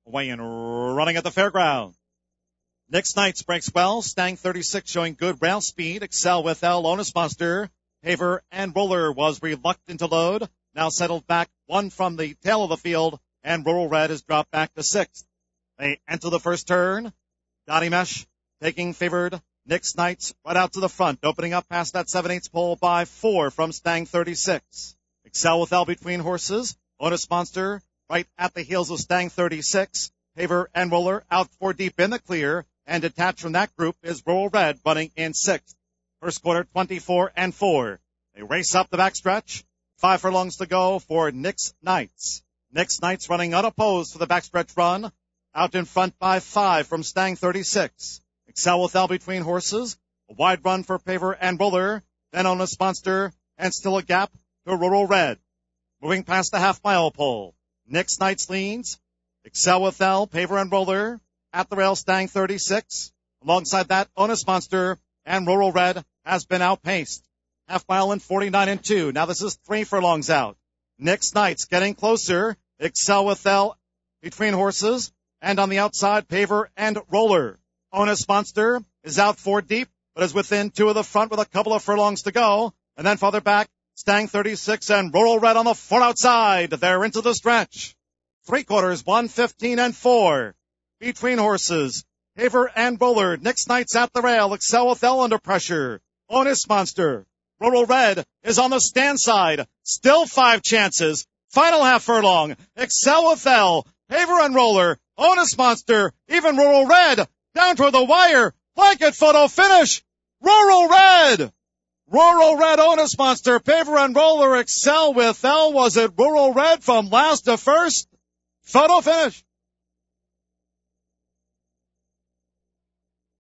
Away and running at the fairground. Nick's Knights breaks well. Stang 36 showing good rail speed. Excel with L. Onus Monster. Paver and Roller was reluctant to load. Now settled back one from the tail of the field, and Rural Red has dropped back to sixth. They enter the first turn. Dottie Mesh taking favored Nick's Knights right out to the front, opening up past that 7/8 pole by 4 from Stang 36. Excel with L between horses. Onus Monster right at the heels of Stang 36. Paver and Roller out 4 deep in the clear, and detached from that group is Rural Red running in sixth. First quarter 24-4. They race up the backstretch. 5 furlongs to go for Nick's Knights. Nick's Knights running unopposed for the backstretch run. Out in front by 5 from Stang 36. Excel with L between horses. A wide run for Paver and Roller. Then Onus Monster, and still a gap to Rural Red. Moving past the half-mile pole. Nick's Knights leads. Excel with L, Paver and Roller. At the rail, Stang 36. Alongside that, Onus Monster and Rural Red has been outpaced. Half mile in 49-2. Now this is 3 furlongs out. Nick's Knights getting closer. Excel with L between horses. And on the outside, Paver and Roller. Onus Monster is out 4 deep, but is within 2 of the front with a couple of furlongs to go. And then farther back, Stang 36 and Rural Red on the far outside. They're into the stretch. 3 quarters, 1:15-4. Between horses, Paver and Roller. Nick's Knights at the rail. Excel with L under pressure. Onus Monster. Rural Red is on the stand side. Still 5 chances. Final half furlong. Excel with L. Paver and Roller. Onus Monster. Even Rural Red. Down toward the wire. Blanket photo finish. Rural Red. Rural Red, Onus Monster, Paver and Roller, Excel with L. Was it Rural Red from last to first? Photo finish.